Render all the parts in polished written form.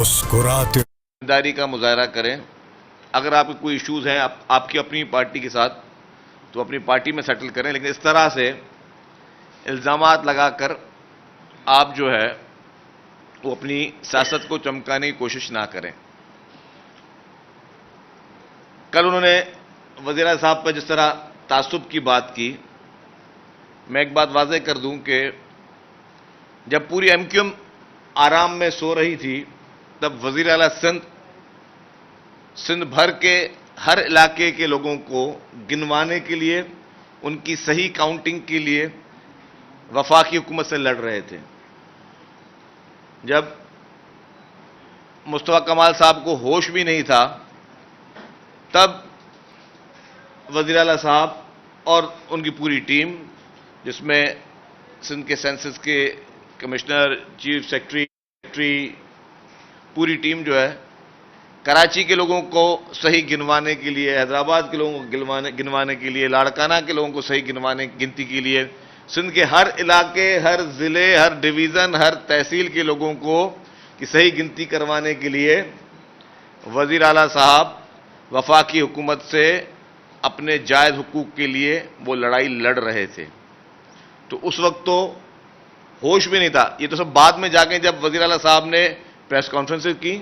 مسکراتے داری کا مظاہرہ کریں. اگر آپ کے کوئی ایشوز ہیں آپ کی اپنی پارٹی کے ساتھ تو اپنی پارٹی میں سیٹل کریں، لیکن اس طرح سے الزامات لگا کر آپ جو ہے وہ اپنی سیاست کو چمکانے کی کوشش نہ کریں. کل انہوں نے وزیر اعظم صاحب پر جس طرح تعصب کی بات کی، میں ایک بات واضح کر دوں کہ جب پوری ایم کیو ایم آرام میں سو رہی تھی تب وزیر اعلیٰ سندھ بھر کے ہر علاقے کے لوگوں کو گنوانے کے لیے، ان کی صحیح کاؤنٹنگ کے لیے وفاقی حکومت سے لڑ رہے تھے. جب مصطفیٰ کمال صاحب کو ہوش بھی نہیں تھا تب وزیر اعلیٰ صاحب اور ان کی پوری ٹیم، جس میں سندھ کے سینسس کے کمشنر، چیف سیکرٹری، پوری ٹیم جو ہے کراچی کے لوگوں کو صحیح گنوانے کے لیے، حیدرآباد کے لوگوں کو گنوانے کے لیے، لاڑکانہ کے لوگوں کو صحیح گنتی کے لیے، سندھ کے ہر علاقے، ہر ضلع، ہر ڈویژن، ہر تحصیل کے لوگوں کو صحیح گنتی کروانے کے لیے وزیر اعلیٰ صاحب وفاقی حکومت سے اپنے جائز حقوق کے لیے وہ لڑائی لڑ رہے تھے. تو اس وقت تو ہوش بھی نہیں تھا. یہ تو سب بعد میں جا کے جب وزیر اعلیٰ صاحب نے پریس کانفرنس کی.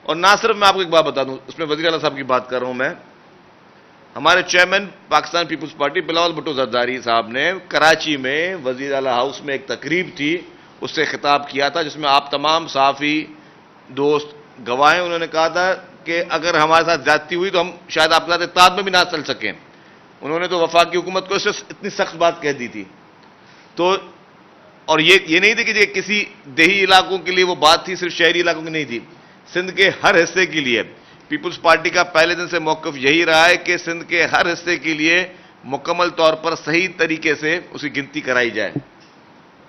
اور نہ صرف میں آپ کو ایک بات بتا دوں، اس میں وزیر اعلیٰ صاحب کی بات کر رہا ہوں میں، ہمارے چیئرمین پاکستان پیپلز پارٹی بلاول بھٹو زرداری صاحب نے کراچی میں وزیر اعلیٰ ہاؤس میں ایک تقریب تھی، اس سے خطاب کیا تھا جس میں آپ تمام صحافی دوست گواہ ہیں. انہوں نے کہا تھا کہ اگر ہمارے ساتھ زیادتی ہوئی تو ہم شاید آپ کے ساتھ اتحاد میں بھی نہ چل سکیں. انہوں نے تو وفاقی حکومت کو اس سے اتنی سخت بات کہہ دی تھی. تو اور یہ نہیں تھی کہ کسی دیہی علاقوں کے لیے وہ بات تھی، صرف شہری علاقوں کی نہیں تھی، سندھ کے ہر حصے کے لیے. پیپلز پارٹی کا پہلے دن سے موقف یہی رہا ہے کہ سندھ کے ہر حصے کے لیے مکمل طور پر صحیح طریقے سے اس کی گنتی کرائی جائے.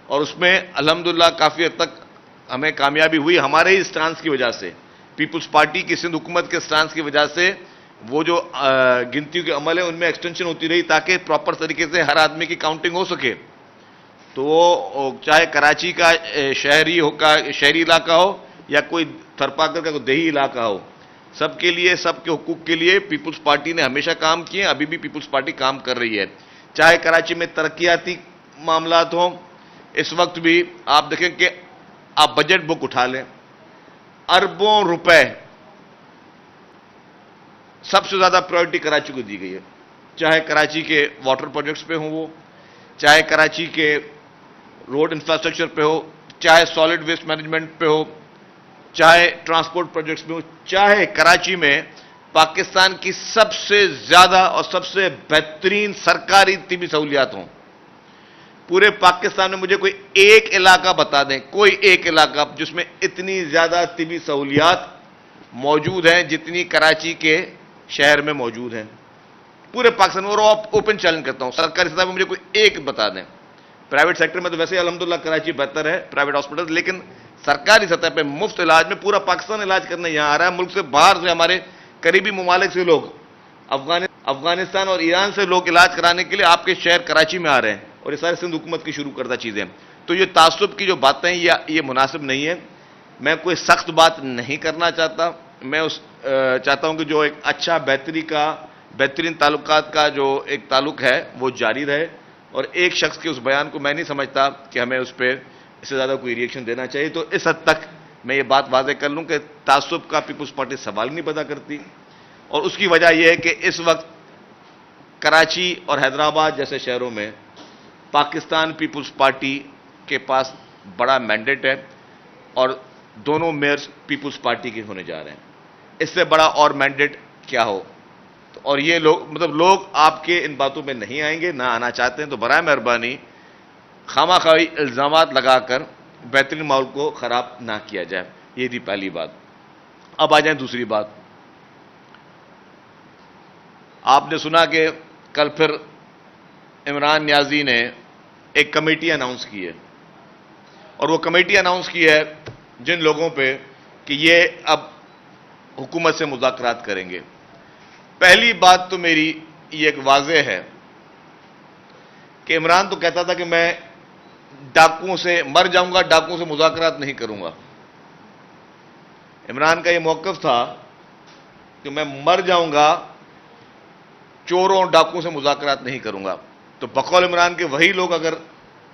اور اس میں الحمدللہ کافی حد تک ہمیں کامیابی ہوئی، ہمارے ہی اسٹانس کی وجہ سے، پیپلز پارٹی کی سندھ حکومت کے اسٹانس کی وجہ سے. وہ جو گنتیوں کے عمل ہے ان میں ایکسٹینشن ہوتی رہی تاکہ پراپر طریقے سے ہر آدمی کی کاؤنٹنگ ہو سکے. تو وہ چاہے کراچی کا شہری علاقہ ہو یا کوئی تھرپاکر کا کوئی دیہی علاقہ ہو، سب کے لیے، سب کے حقوق کے لیے پیپلز پارٹی نے ہمیشہ کام کیے، ابھی بھی پیپلز پارٹی کام کر رہی ہے. چاہے کراچی میں ترقیاتی معاملات ہوں، اس وقت بھی آپ دیکھیں کہ آپ بجٹ بک اٹھا لیں، اربوں روپے سب سے زیادہ پرائورٹی کراچی کو دی گئی ہے. چاہے کراچی کے واٹر پروجیکٹس پہ ہوں، وہ چاہے کراچی کے روڈ انفراسٹرکچر پہ ہو، چاہے سالڈ ویسٹ مینجمنٹ پہ ہو، چاہے ٹرانسپورٹ پروجیکٹس میں ہو، چاہے کراچی میں پاکستان کی سب سے زیادہ اور سب سے بہترین سرکاری طبی سہولیات ہوں. پورے پاکستان میں مجھے کوئی ایک علاقہ بتا دیں، کوئی ایک علاقہ جس میں اتنی زیادہ طبی سہولیات موجود ہیں جتنی کراچی کے شہر میں موجود ہیں. پورے پاکستان میں، اور اوپن چیلنج کرتا ہوں، سرکاری سطح میں مجھے کوئی ایک بتا دیں. پرائیویٹ سیکٹر میں تو ویسے الحمدللہ کراچی بہتر ہے، پرائیویٹ ہاسپٹل، لیکن سرکاری سطح پہ مفت علاج میں پورا پاکستان علاج کرنے یہاں آ رہا ہے. ملک سے باہر سے، ہمارے قریبی ممالک سے لوگ، افغانستان اور ایران سے لوگ علاج کرانے کے لیے آپ کے شہر کراچی میں آ رہے ہیں، اور یہ سارے سندھ حکومت کی شروع کردہ چیزیں. تو یہ تعصب کی جو باتیں ہیں یہ مناسب نہیں ہے. میں کوئی سخت بات نہیں کرنا چاہتا، میں چاہتا ہوں کہ جو ایک اچھا بہترین تعلقات کا جو ایک تعلق ہے وہ جاری رہے. اور ایک شخص کے اس بیان کو میں نہیں سمجھتا کہ ہمیں اس پہ اس سے زیادہ کوئی ریئیکشن دینا چاہیے. تو اس حد تک میں یہ بات واضح کر لوں کہ تعصب کا پیپلز پارٹی سوال نہیں پیدا کرتی. اور اس کی وجہ یہ ہے کہ اس وقت کراچی اور حیدرآباد جیسے شہروں میں پاکستان پیپلز پارٹی کے پاس بڑا مینڈیٹ ہے، اور دونوں میئرز پیپلز پارٹی کے ہونے جا رہے ہیں. اس سے بڑا اور مینڈیٹ کیا ہو؟ اور یہ لوگ آپ کے ان باتوں میں نہیں آئیں گے، نہ آنا چاہتے ہیں. تو برائے مہربانی خواہی الزامات لگا کر بہترین ماحول کو خراب نہ کیا جائے. یہ تھی پہلی بات. اب آ جائیں دوسری بات. آپ نے سنا کہ کل پھر عمران نیازی نے ایک کمیٹی اناؤنس کی ہے، اور وہ کمیٹی اناؤنس کی ہے جن لوگوں پہ کہ یہ اب حکومت سے مذاکرات کریں گے. پہلی بات تو میری یہ ایک واضح ہے کہ عمران تو کہتا تھا کہ میں ڈاکوؤں سے مر جاؤں گا، ڈاکوؤں سے مذاکرات نہیں کروں گا. عمران کا یہ موقف تھا کہ میں مر جاؤں گا، چوروں اور ڈاکوں سے مذاکرات نہیں کروں گا. تو بقول عمران کے وہی لوگ اگر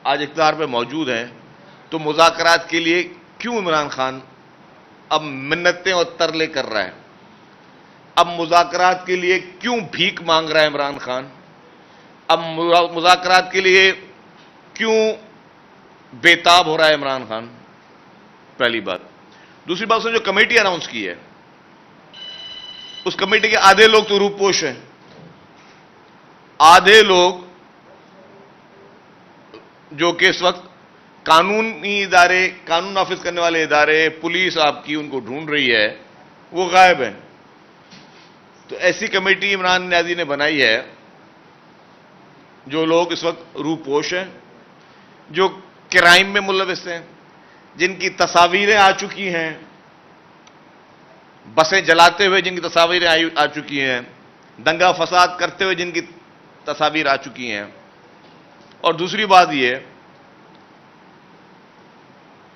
آج اقتدار پہ موجود ہیں تو مذاکرات کے لیے کیوں عمران خان اب منتیں اور ترلے کر رہا ہے؟ اب مذاکرات کے لیے کیوں بھیک مانگ رہا ہے عمران خان؟ اب مذاکرات کے لیے کیوں بےتاب ہو رہا ہے عمران خان؟ پہلی بات. دوسری بات، اس نے جو کمیٹی اناؤنس کی ہے، اس کمیٹی کے آدھے لوگ تو روپوش ہیں، آدھے لوگ جو کہ اس وقت قانونی ادارے، قانون نافذ کرنے والے ادارے، پولیس آپ کی ان کو ڈھونڈ رہی ہے، وہ غائب ہیں. تو ایسی کمیٹی عمران نیازی نے بنائی ہے جو لوگ اس وقت روپوش ہیں، جو کرائم میں ملوث ہیں، جن کی تصاویریں آ چکی ہیں، بسیں جلاتے ہوئے جن کی تصاویریں آ چکی ہیں، دنگا فساد کرتے ہوئے جن کی تصاویر آ چکی ہیں. اور دوسری بات یہ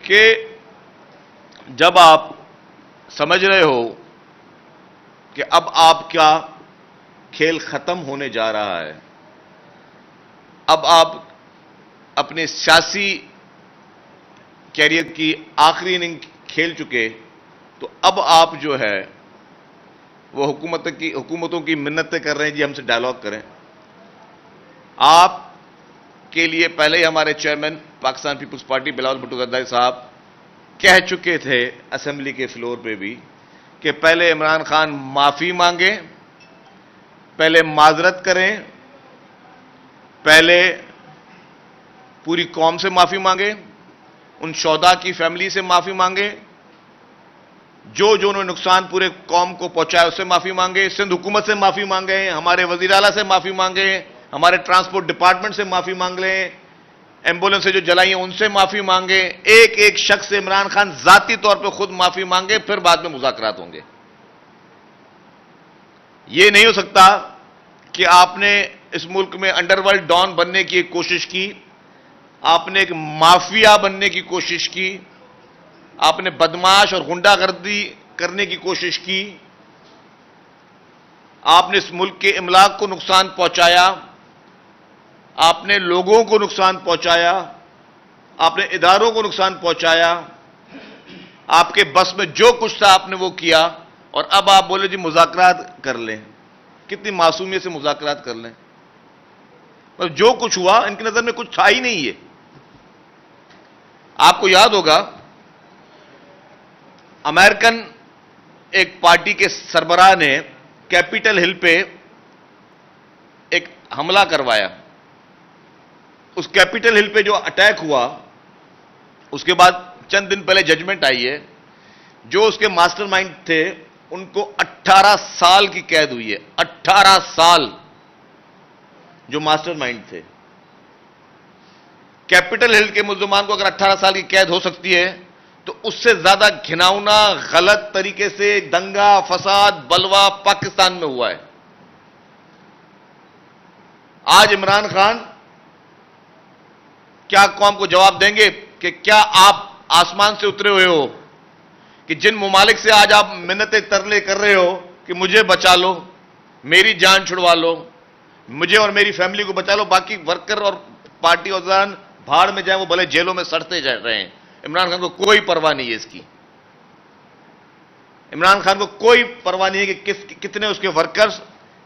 کہ جب آپ سمجھ رہے ہو کہ اب آپ کا کھیل ختم ہونے جا رہا ہے، اب آپ اپنے سیاسی کیریئر کی آخری اننگ کھیل چکے، تو اب آپ جو ہے وہ حکومتوں کی منتیں کر رہے ہیں جی ہم سے ڈائیلاگ کریں. آپ کے لیے پہلے ہی ہمارے چیئرمین پاکستان پیپلز پارٹی بلاول بھٹو زرداری صاحب کہہ چکے تھے اسمبلی کے فلور پہ بھی کہ پہلے عمران خان معافی مانگیں، پہلے معذرت کریں، پہلے پوری قوم سے معافی مانگیں، ان شہداء کی فیملی سے معافی مانگیں، جو انہوں نے نقصان پورے قوم کو پہنچایا اس سے معافی مانگیں، سندھ حکومت سے معافی مانگیں، ہمارے وزیر اعلیٰ سے معافی مانگیں، ہمارے ٹرانسپورٹ ڈپارٹمنٹ سے معافی مانگ لیں، ایمبولینس سے جو جلائی ہیں ان سے معافی مانگیں، ایک ایک شخص سے عمران خان ذاتی طور پہ خود معافی مانگے، پھر بعد میں مذاکرات ہوں گے. یہ نہیں ہو سکتا کہ آپ نے اس ملک میں انڈر ورلڈ ڈان بننے کی ایک کوشش کی، آپ نے ایک مافیا بننے کی کوشش کی، آپ نے بدماش اور غنڈہ گردی کرنے کی کوشش کی، آپ نے اس ملک کے املاک کو نقصان پہنچایا، آپ نے لوگوں کو نقصان پہنچایا، آپ نے اداروں کو نقصان پہنچایا، آپ کے بس میں جو کچھ تھا آپ نے وہ کیا، اور اب آپ بولے جی مذاکرات کر لیں. کتنی معصومیت سے مذاکرات کر لیں؟ پر جو کچھ ہوا ان کی نظر میں کچھ تھا ہی نہیں ہے. آپ کو یاد ہوگا امریکن ایک پارٹی کے سربراہ نے کیپٹل ہل پہ ایک حملہ کروایا. اس کیپٹل ہل پہ جو اٹیک ہوا اس کے بعد چند دن پہلے ججمنٹ آئی ہے، جو اس کے ماسٹر مائنڈ تھے ان کو 18 سال کی قید ہوئی ہے. 18 سال جو ماسٹر مائنڈ تھے. کیپٹل ہل کے ملزمان کو اگر 18 سال کی قید ہو سکتی ہے تو اس سے زیادہ گھناؤنا غلط طریقے سے دنگا فساد بلوا پاکستان میں ہوا ہے. آج عمران خان کیا قوم کو جواب دیں گے کہ کیا آپ آسمان سے اترے ہوئے ہو کہ جن ممالک سے آج آپ منتیں ترلے کر رہے ہو کہ مجھے بچا لو، میری جان چھڑوا لو، مجھے اور میری فیملی کو بچا لو، باقی ورکر اور پارٹی عہدیدار بھاڑ میں جائیں، وہ بھلے جیلوں میں سڑتے جا رہے ہیں. عمران خان کو کوئی پرواہ نہیں ہے اس کی. عمران خان کو کوئی پرواہ نہیں ہے کہ کتنے اس کے ورکرز،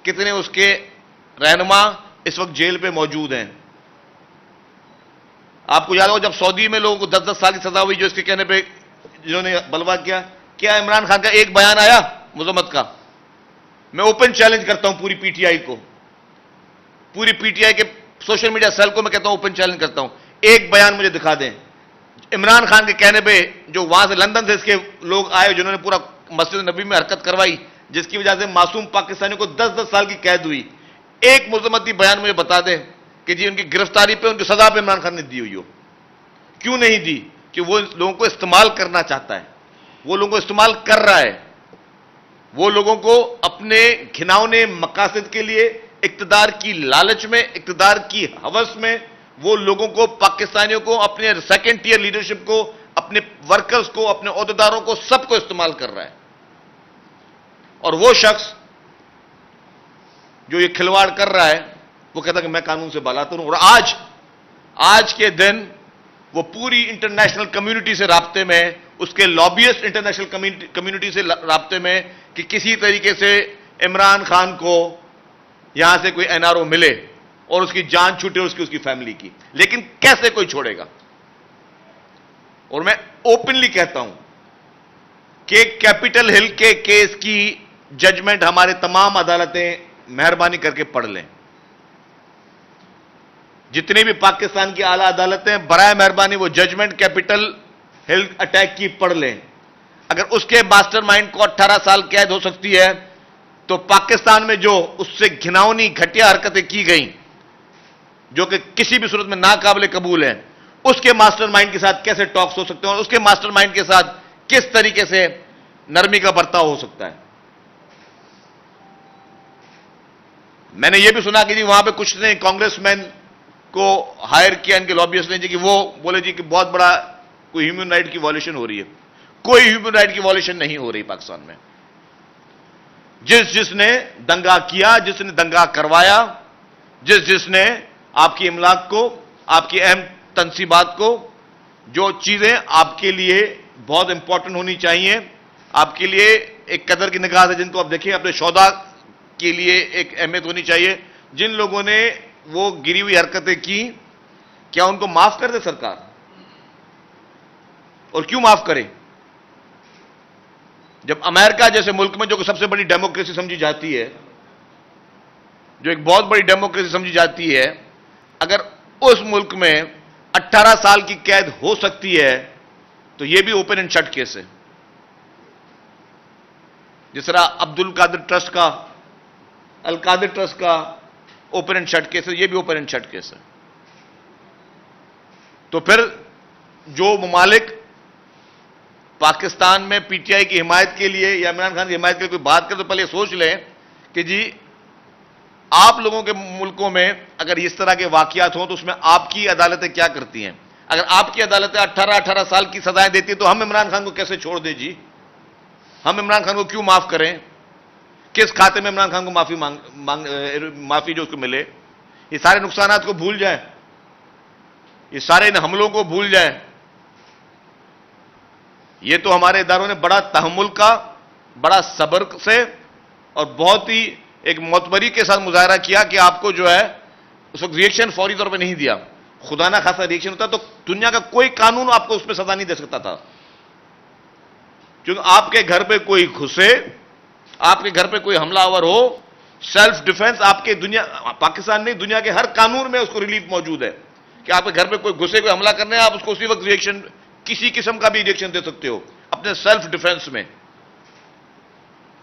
کتنے اس کے رہنما اس وقت جیل پہ موجود ہیں. آپ کو یاد ہو جب سعودی میں لوگوں کو 10-10 سال کی سزا ہوئی جو اس کے کہنے پہ جنہوں نے بلوا کیا عمران خان کا ایک بیان آیا مذمت کا؟ میں اوپن چیلنج کرتا ہوں پوری پی ٹی آئی کو، پوری پی ٹی آئی کے سوشل میڈیا سیل کو میں کہتا ہوں اوپن چیلنج کرتا ہوں، ایک بیان مجھے دکھا دیں عمران خان کے کہنے پہ جو وہاں سے لندن سے اس کے لوگ آئے جنہوں نے پورا مسجد نبی میں حرکت کروائی جس کی وجہ سے معصوم پاکستانیوں کو 10-10 سال کی قید ہوئی. ایک مذمتی بیان مجھے بتا دیں کہ جی ان کی گرفتاری پہ، ان کی سزا پہ عمران خان نے دی ہوئی ہو. کیوں نہیں دی؟ کہ وہ لوگوں کو استعمال کرنا چاہتا ہے، وہ لوگوں کو استعمال کر رہا ہے، وہ لوگوں کو اپنے گھناؤنے مقاصد کے لیے اقتدار کی لالچ میں، اقتدار کی ہوس میں وہ لوگوں کو، پاکستانیوں کو، اپنے سیکنڈ ٹیئر لیڈرشپ کو اپنے ورکرز کو، اپنے عہدیداروں کو، سب کو استعمال کر رہا ہے. اور وہ شخص جو یہ کھلواڑ کر رہا ہے وہ کہتا ہے کہ میں قانون سے بالاتر ہوں. اور آج کے دن وہ پوری انٹرنیشنل کمیونٹی سے رابطے میں، اس کے لابیسٹ انٹرنیشنل کمیونٹی سے رابطے میں کہ کسی طریقے سے عمران خان کو یہاں سے کوئی NRO ملے اور اس کی جان چھوٹے اس کی فیملی کی. لیکن کیسے کوئی چھوڑے گا؟ اور میں اوپنلی کہتا ہوں کہ کیپٹل ہل کے کیس کی ججمنٹ ہمارے تمام عدالتیں مہربانی کر کے پڑھ لیں. جتنی بھی پاکستان کی اعلیٰ عدالتیں برائے مہربانی وہ ججمنٹ کیپٹل ہل اٹیک کی پڑھ لیں. اگر اس کے ماسٹر مائنڈ کو 18 سال قید ہو سکتی ہے تو پاکستان میں جو اس سے گھناؤنی گھٹیا حرکتیں کی گئیں جو کہ کسی بھی صورت میں ناقابل قبول ہیں، اس کے ماسٹر مائنڈ کے ساتھ کیسے ٹاکس ہو سکتے ہیں اور اس کے ماسٹر مائنڈ کے ساتھ کس طریقے سے نرمی کا برتاؤ ہو سکتا ہے. میں نے یہ بھی سنا کہ جی وہاں پہ کچھ نے کانگریس مین کو ہائر کیا ان کے لابیسٹ نے جی کہ وہ بولے جی کہ بہت بڑا کوئی ہیومن رائٹ کی وائلیشن ہو رہی ہے. کوئی ہیومن رائٹ کی وائلیشن نہیں ہو رہی پاکستان میں. جس نے دنگا کیا، جس نے دنگا کروایا، جس نے آپ کی املاک کو، آپ کی اہم تنصیبات کو، جو چیزیں آپ کے لیے بہت امپورٹنٹ ہونی چاہیے، آپ کے لیے ایک قدر کی نگاہ ہے جن کو آپ دیکھیں، اپنے شہداء کے لیے ایک اہمیت ہونی چاہیے، جن لوگوں نے وہ گری ہوئی حرکتیں کی، کیا ان کو معاف کر دے سرکار؟ اور کیوں معاف کرے؟ جب امریکہ جیسے ملک میں جو کہ سب سے بڑی ڈیموکریسی سمجھی جاتی ہے، جو ایک بہت بڑی ڈیموکریسی سمجھی جاتی ہے، اگر اس ملک میں 18 سال کی قید ہو سکتی ہے تو یہ بھی اوپن اینڈ شٹ کیس ہے. جس طرح القادر ٹرسٹ کا اوپن اینڈ شٹ کیس ہے، یہ بھی اوپن اینڈ شٹ کیس ہے. تو پھر جو ممالک پاکستان میں پی ٹی آئی کی حمایت کے لیے یا عمران خان کی حمایت کے لیے کوئی بات کرے تو پہلے سوچ لیں کہ جی آپ لوگوں کے ملکوں میں اگر اس طرح کے واقعات ہوں تو اس میں آپ کی عدالتیں کیا کرتی ہیں؟ اگر آپ کی عدالتیں 18 سال کی سزائیں دیتی ہیں تو ہم عمران خان کو کیسے چھوڑ دیں جی؟ ہم عمران خان کو کیوں معاف کریں؟ کس کھاتے میں عمران خان کو معافی جو اس کو ملے؟ یہ سارے نقصانات کو بھول جائیں، یہ سارے ان حملوں کو بھول جائیں. یہ تو ہمارے اداروں نے بڑا تحمل کا، بڑا صبر سے اور بہت ہی ایک معتبری کے ساتھ مظاہرہ کیا کہ آپ کو جو ہے اس وقت ریئیکشن فوری طور پہ نہیں دیا. خدا نہ خاصا ریئیکشن ہوتا تو دنیا کا کوئی قانون آپ کو اس پہ سزا نہیں دے سکتا تھا. کیونکہ آپ کے گھر پہ کوئی گھسے، آپ کے گھر پہ کوئی حملہ آور ہو، سیلف ڈیفenس آپ کے پاکستان نہیں دنیا کے ہر قانون میں اس کو ریلیف موجود ہے کہ آپ کے گھر پہ کوئی گھسے، کوئی حملہ کرنے آپ اس کو اسی وقت ریئیکشن، کسی قسم کا بھی ریئیکشن دے سکتے ہو اپنے سیلف ڈیفenس میں.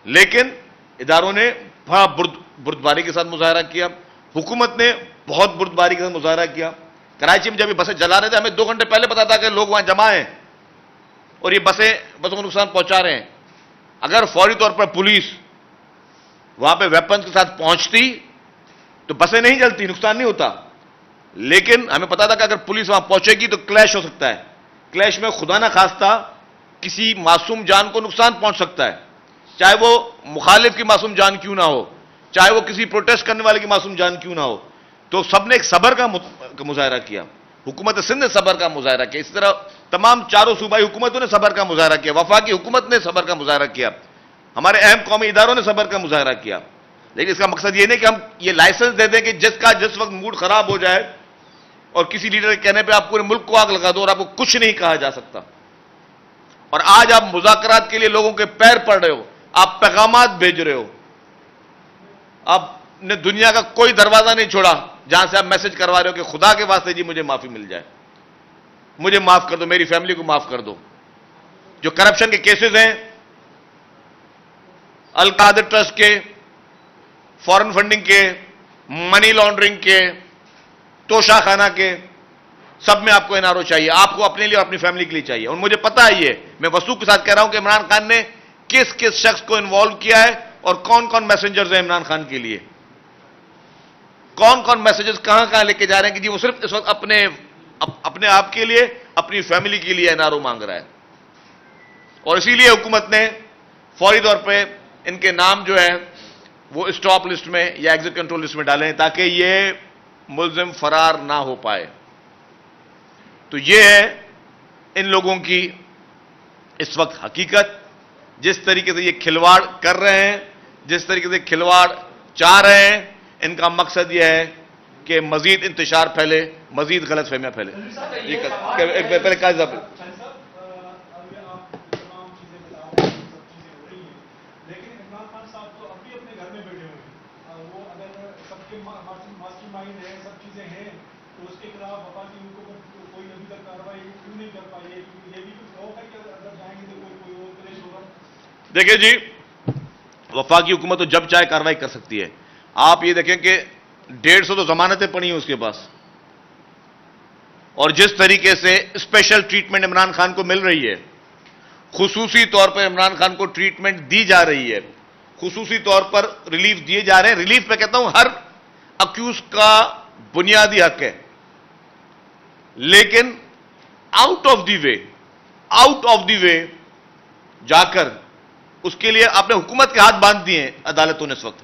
لیکن اداروں نے بڑا بردباری کے ساتھ مظاہرہ کیا، حکومت نے بہت بردباری کے ساتھ مظاہرہ کیا. کراچی میں جب یہ بسیں جلا رہے تھے ہمیں 2 گھنٹے پہلے پتا تھا کہ لوگ وہاں جمع ہیں اور یہ بسوں کو نقصان پہنچا رہے ہیں. اگر فوری طور پر پولیس وہاں پہ ویپنز کے ساتھ پہنچتی تو بسیں نہیں جلتی، نقصان نہیں ہوتا. لیکن ہمیں پتا تھا کہ اگر پولیس وہاں پہنچے گی تو کلیش ہو سکتا ہے. کلیش میں خدا نہ خواستہ کسی معصوم جان کو نقصان پہنچ سکتا ہے، چاہے وہ مخالف کی معصوم جان کیوں نہ ہو، چاہے وہ کسی پروٹیسٹ کرنے والے کی معصوم جان کیوں نہ ہو. تو سب نے ایک صبر کا مظاہرہ کیا. حکومت سندھ نے صبر کا مظاہرہ کیا، اسی طرح تمام چاروں صوبائی حکومتوں نے صبر کا مظاہرہ کیا، وفاقی حکومت نے صبر کا مظاہرہ کیا، ہمارے اہم قومی اداروں نے صبر کا مظاہرہ کیا. لیکن اس کا مقصد یہ نہیں کہ ہم یہ لائسنس دے دیں کہ جس وقت موڈ خراب ہو جائے اور کسی لیڈر کے کہنے پہ آپ پورے ملک کو آگ لگا دو اور آپ کو کچھ نہیں کہا جا سکتا. اور آج آپ مذاکرات کے لیے لوگوں کے پیر پڑ رہے ہو، آپ پیغامات بھیج رہے ہو، آپ نے دنیا کا کوئی دروازہ نہیں چھوڑا جہاں سے آپ میسج کروا رہے ہو کہ خدا کے واسطے جی مجھے معافی مل جائے، مجھے معاف کر دو، میری فیملی کو معاف کر دو. جو کرپشن کے کیسز ہیں، القادر ٹرسٹ کے، فورن فنڈنگ کے، منی لانڈرنگ کے، توشہ خانہ کے، سب میں آپ کو NRO چاہیے، آپ کو اپنے لیے اور اپنی فیملی کے لیے چاہیے. اور مجھے پتا ہے، یہ میں وثوق کے ساتھ کہہ رہا ہوں کہ عمران خان نے کس کس شخص کو انوالو کیا ہے اور کون کون میسنجرز ہیں عمران خان کے لیے، کون کون میسجز کہاں کہاں لے کے جا رہے ہیں کہ جی وہ صرف اس وقت اپنے آپ کے لیے اپنی فیملی کے لیے NRO مانگ رہا ہے. اور اسی لیے حکومت نے فوری طور پہ ان کے نام جو ہے وہ اسٹاپ لسٹ میں یا ایگزٹ کنٹرول لسٹ میں ڈالیں تاکہ یہ ملزم فرار نہ ہو پائے. تو یہ ہے ان لوگوں کی اس وقت حقیقت. جس طریقے سے یہ کھلواڑ کر رہے ہیں، جس طریقے سے کھلواڑ چاہ رہے ہیں، ان کا مقصد یہ ہے کہ مزید انتشار پھیلے، مزید غلط فہمیاں پھیلے. پہلے قاضی صاحب دیکھیں جی، وفاقی حکومت تو جب چاہے کارروائی کر سکتی ہے. آپ یہ دیکھیں کہ 150 تو ضمانتیں پڑی ہیں اس کے پاس، اور جس طریقے سے اسپیشل ٹریٹمنٹ عمران خان کو مل رہی ہے، خصوصی طور پر عمران خان کو ٹریٹمنٹ دی جا رہی ہے، خصوصی طور پر ریلیف دیے جا رہے ہیں. ریلیف میں کہتا ہوں ہر اکیوز کا بنیادی حق ہے، لیکن آؤٹ آف دی وے جا کر اس کے لیے آپ نے حکومت کے ہاتھ باندھ دیے ہیں عدالتوں نے. اس وقت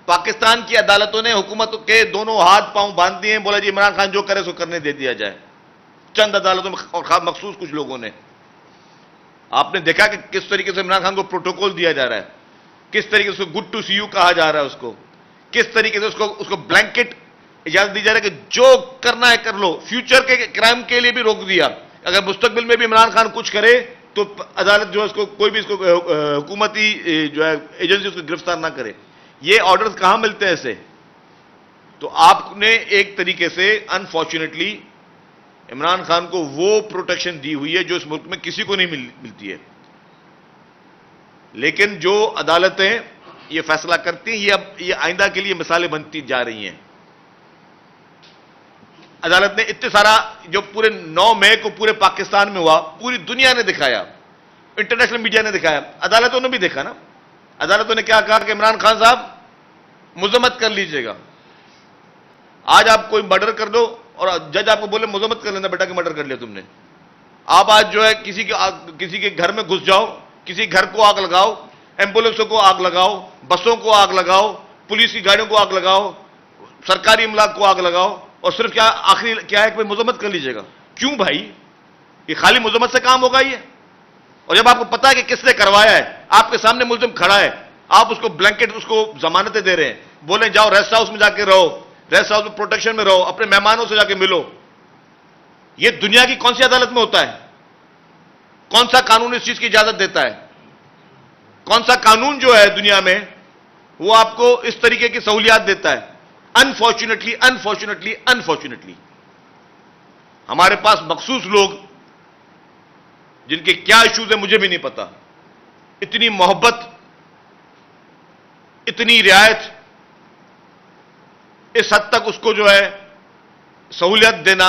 پاکستان کی عدالتوں نے حکومت کے دونوں ہاتھ پاؤں باندھ دیے ہیں. بولا جی عمران خان جو کرے سو کرنے دے دیا جائے. چند عدالتوں میں اور مخصوص کچھ لوگوں نے. آپ نے دیکھا کہ کس طریقے سے عمران خان کو پروٹوکول دیا جا رہا ہے، کس طریقے سے گڈ ٹو سی یو کہا جا رہا ہے اس کو، کس طریقے سے اس کو بلینکٹ اجازت دی جا رہی ہے کہ جو کرنا ہے کر لو. فیوچر کے کرائم کے لیے بھی روک دیا. اگر مستقبل میں بھی عمران خان کچھ کرے تو عدالت جو ہے اس کو کوئی بھی اس کو حکومتی جو ہے ایجنسی اس کو گرفتار نہ کرے. یہ آرڈرز کہاں ملتے ہیں ایسے؟ تو آپ نے ایک طریقے سے انفارچونیٹلی عمران خان کو وہ پروٹیکشن دی ہوئی ہے جو اس ملک میں کسی کو نہیں ملتی ہے. لیکن جو عدالتیں یہ فیصلہ کرتی ہیں یہ آئندہ کے لیے مثالیں بنتی جا رہی ہیں. عدالت نے اتنے سارا جو پورے 9 مئی کو پورے پاکستان میں ہوا، پوری دنیا نے دکھایا، انٹرنیشنل میڈیا نے دکھایا، عدالتوں نے بھی دیکھا نا. عدالتوں نے کیا کہا کہ عمران خان صاحب مذمت کر لیجئے گا. آج آپ کوئی مرڈر کر دو اور جج آپ کو بولے مذمت کر لینا بیٹا کہ مرڈر کر لیا تم نے. آپ آج جو ہے کسی کے گھر میں گھس جاؤ، کسی گھر کو آگ لگاؤ، ایمبولینسوں کو آگ لگاؤ، بسوں کو آگ لگاؤ، پولیس کی گاڑیوں کو آگ لگاؤ، سرکاری املاک کو آگ لگاؤ، اور صرف کیا آخری کیا ہے کہ مذمت کر لیجئے گا. کیوں بھائی؟ یہ خالی مذمت سے کام ہوگا یہ؟ اور جب آپ کو پتا ہے کہ کس نے کروایا ہے، آپ کے سامنے ملزم کھڑا ہے، آپ اس کو بلینکٹ اس کو ضمانتیں دے رہے ہیں، بولیں جاؤ ریسٹ ہاؤس میں جا کے رہو، ریسٹ ہاؤس میں پروٹیکشن میں رہو، اپنے مہمانوں سے جا کے ملو. یہ دنیا کی کون سی عدالت میں ہوتا ہے؟ کون سا قانون اس چیز کی اجازت دیتا ہے؟ کون سا قانون جو ہے دنیا میں وہ آپ کو اس طریقے کی سہولیات دیتا ہے؟ انفارچونیٹلی ہمارے پاس مخصوص لوگ جن کے کیا ایشوز ہیں مجھے بھی نہیں پتا، اتنی محبت، اتنی رعایت، اس حد تک اس کو جو ہے سہولیت دینا،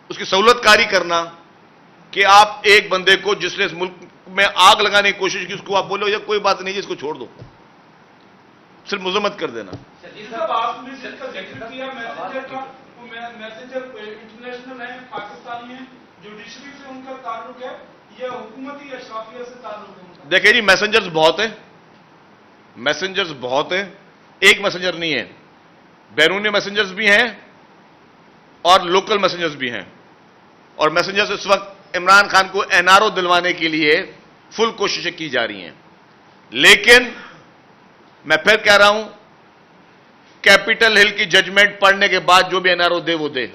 اس کی سہولت کاری کرنا کہ آپ ایک بندے کو جس نے اس ملک میں آگ لگانے کی کوشش کی اس کو آپ بولو یا کوئی بات نہیں جی اس کو چھوڑ دو، صرف مذمت کر دینا. آپ نے جس کا ذکر کیا میسنجر انٹرنیشنل ہیں، پاکستانی ہیں، جوڈیشری سے ان کا تعلق ہے یا حکومتی اشرافیہ سے تعلق ہے؟ دیکھیں جی میسنجرز بہت ہیں، ایک میسنجر نہیں ہے، بیرونی میسنجرز بھی ہیں اور لوکل میسنجرز بھی ہیں. اور میسنجرز اس وقت عمران خان کو NRO دلوانے کے لیے فل کوششیں کی جا رہی ہیں. لیکن میں پھر کہہ رہا ہوں کیپٹل ہل کی ججمنٹ پڑھنے کے بعد جو بھی NRO دے وہ دے.